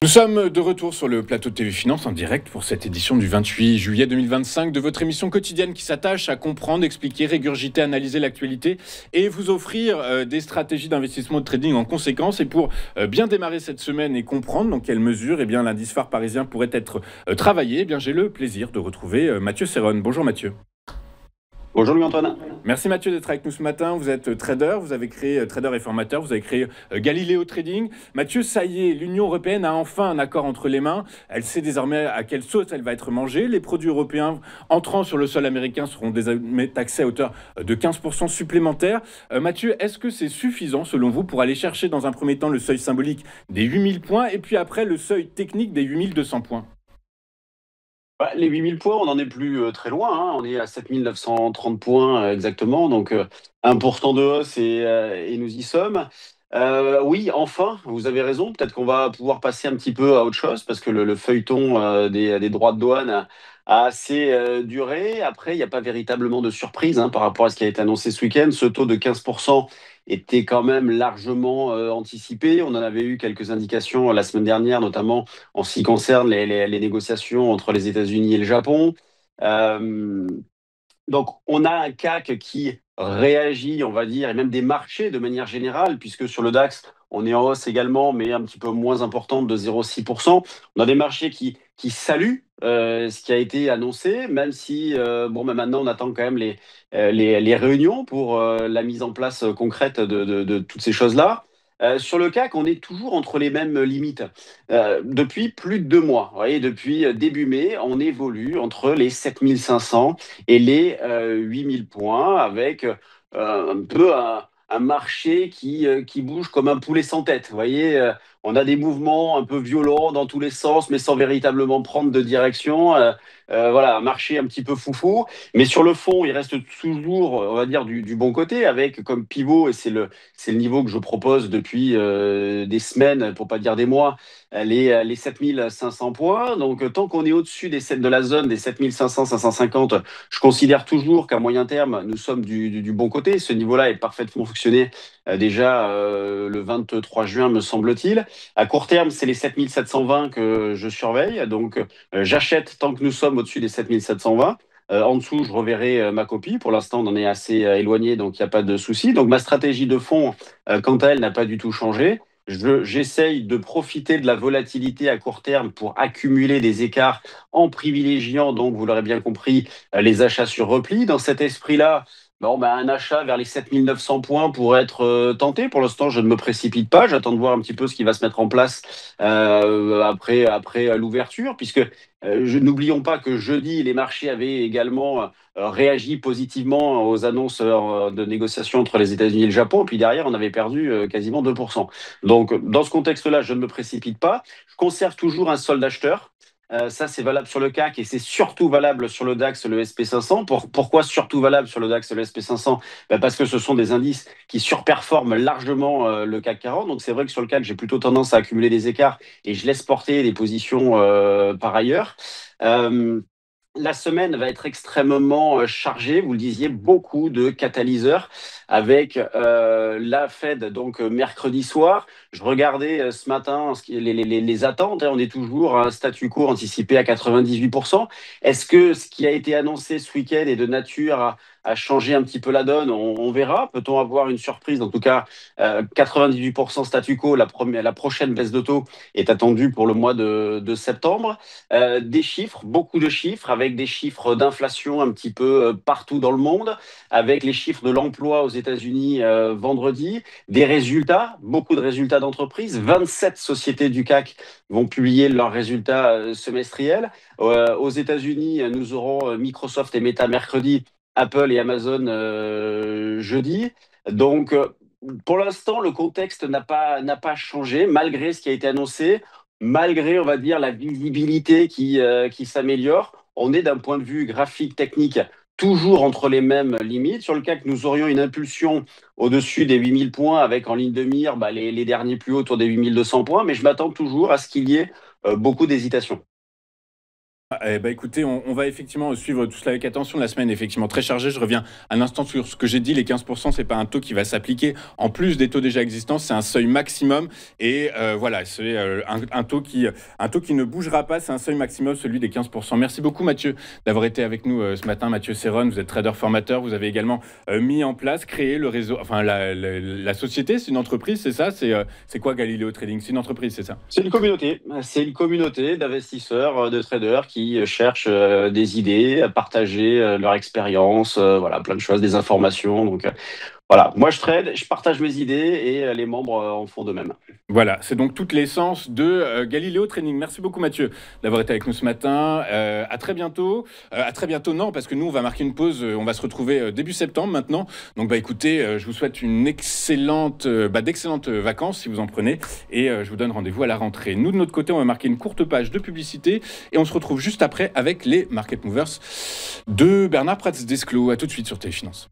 Nous sommes de retour sur le plateau de TV Finance en direct pour cette édition du 28 juillet 2025 de votre émission quotidienne qui s'attache à comprendre, expliquer, régurgiter, analyser l'actualité et vous offrir des stratégies d'investissement de trading en conséquence. Et pour bien démarrer cette semaine et comprendre dans quelle mesure l'indice phare parisien pourrait être travaillé, j'ai le plaisir de retrouver Mathieu Serron. Bonjour Mathieu. Bonjour Louis-Antoine. Merci Mathieu d'être avec nous ce matin. Vous êtes trader, vous avez créé trader et formateur, vous avez créé Galileo Trading. Mathieu, ça y est, l'Union européenne a enfin un accord entre les mains. Elle sait désormais à quelle sauce elle va être mangée. Les produits européens entrant sur le sol américain seront désormais taxés à hauteur de 15% supplémentaires. Mathieu, est-ce que c'est suffisant selon vous pour aller chercher dans un premier temps le seuil symbolique des 8000 points et puis après le seuil technique des 8200 points ? Les 8000 points, on n'en est plus très loin, hein. On est à 7930 points exactement, donc 1% de hausse et nous y sommes. Oui, enfin, vous avez raison. Peut-être qu'on va pouvoir passer un petit peu à autre chose parce que le feuilleton des droits de douane a assez duré. Après, il n'y a pas véritablement de surprise par rapport à ce qui a été annoncé ce week-end. Ce taux de 15% était quand même largement anticipé. On en avait eu quelques indications la semaine dernière, notamment en ce qui concerne les négociations entre les États-Unis et le Japon. Euh, donc, on a un CAC qui réagit, on va dire, et même des marchés de manière générale, puisque sur le DAX, on est en hausse également, mais un petit peu moins importante de 0,6%. On a des marchés qui saluent ce qui a été annoncé, même si, maintenant, on attend quand même les réunions pour la mise en place concrète de toutes ces choses-là. Sur le CAC, on est toujours entre les mêmes limites. Depuis plus de 2 mois, vous voyez, depuis début mai, on évolue entre les 7500 et les 8000 points avec un peu un marché qui bouge comme un poulet sans tête. Vous voyez, on a des mouvements un peu violents dans tous les sens, mais sans véritablement prendre de direction. Voilà, un marché un petit peu foufou. Mais sur le fond, il reste toujours, on va dire, du bon côté, avec comme pivot, et c'est le niveau que je propose depuis des semaines, pour pas dire des mois, les 7500 points. Donc, tant qu'on est au-dessus de la zone des 7500-550, je considère toujours qu'à moyen terme, nous sommes du bon côté. Ce niveau-là est parfaitement fonctionné déjà le 23 juin, me semble-t-il. À court terme, c'est les 7720 que je surveille. Donc, j'achète tant que nous sommes au-dessus des 7720. En dessous, je reverrai ma copie. Pour l'instant, on en est assez éloigné, donc il n'y a pas de souci. Donc, ma stratégie de fond, quant à elle, n'a pas du tout changé. J'essaye de profiter de la volatilité à court terme pour accumuler des écarts en privilégiant, donc vous l'aurez bien compris, les achats sur repli. Dans cet esprit-là, un achat vers les 7900 points pourrait être tenté. Pour l'instant, je ne me précipite pas. J'attends de voir un petit peu ce qui va se mettre en place après l'ouverture, puisque n'oublions pas que jeudi, les marchés avaient également réagi positivement aux annonces de négociations entre les États-Unis et le Japon. Et puis derrière, on avait perdu quasiment 2%. Donc, dans ce contexte-là, je ne me précipite pas. Je conserve toujours un solde acheteur. Ça, c'est valable sur le CAC et c'est surtout valable sur le DAX, le SP500. Pourquoi surtout valable sur le DAX, le SP500 ? Parce que ce sont des indices qui surperforment largement le CAC 40. Donc, c'est vrai que sur le CAC, j'ai plutôt tendance à accumuler des écarts et je laisse porter des positions par ailleurs. Euh, la semaine va être extrêmement chargée, vous le disiez, beaucoup de catalyseurs avec la Fed, donc mercredi soir. Je regardais ce matin les attentes, on est toujours à un statu quo anticipé à 98%. Est-ce que ce qui a été annoncé ce week-end est de nature à changer un petit peu la donne ? On verra. Peut-on avoir une surprise ? En tout cas, 98% statu quo, la prochaine baisse de taux est attendue pour le mois de septembre. Des chiffres, beaucoup de chiffres, avec des chiffres d'inflation un petit peu partout dans le monde, avec les chiffres de l'emploi aux États-Unis vendredi, des résultats, beaucoup de résultats d'entreprises. 27 sociétés du CAC vont publier leurs résultats semestriels. Aux États-Unis, nous aurons Microsoft et Meta mercredi, Apple et Amazon jeudi. Donc, pour l'instant, le contexte n'a pas changé, malgré ce qui a été annoncé, malgré, on va dire, la visibilité qui s'améliore. On est d'un point de vue graphique, technique, toujours entre les mêmes limites. Sur le CAC, nous aurions une impulsion au-dessus des 8000 points, avec en ligne de mire les derniers plus hauts autour des 8200 points, mais je m'attends toujours à ce qu'il y ait beaucoup d'hésitation. Écoutez, on va effectivement suivre tout cela avec attention. La semaine est effectivement très chargée. Je reviens un instant sur ce que j'ai dit. Les 15%, c'est pas un taux qui va s'appliquer en plus des taux déjà existants. C'est un seuil maximum. Et voilà, c'est un taux qui ne bougera pas. C'est un seuil maximum, celui des 15%. Merci beaucoup, Mathieu, d'avoir été avec nous ce matin. Mathieu Serron, vous êtes trader formateur. Vous avez également mis en place, créé le réseau, enfin la société. C'est une entreprise, c'est ça? C'est quoi Galileo Trading? C'est une entreprise, c'est ça? C'est une communauté. C'est une communauté d'investisseurs, de traders qui cherchent des idées, à partager leur expérience, voilà, plein de choses, des informations. Donc voilà, moi je trade, je partage mes idées et les membres en font de même. Voilà, c'est donc toute l'essence de Galileo Trading. Merci beaucoup Mathieu d'avoir été avec nous ce matin. À très bientôt. À très bientôt, non, parce que nous, on va marquer une pause. On va se retrouver début septembre maintenant. Donc, écoutez, je vous souhaite une d'excellentes vacances si vous en prenez. Et je vous donne rendez-vous à la rentrée. Nous, de notre côté, on va marquer une courte page de publicité. Et on se retrouve juste après avec les Market Movers de Bernard Prats-Desclaux. À tout de suite sur Téléfinance.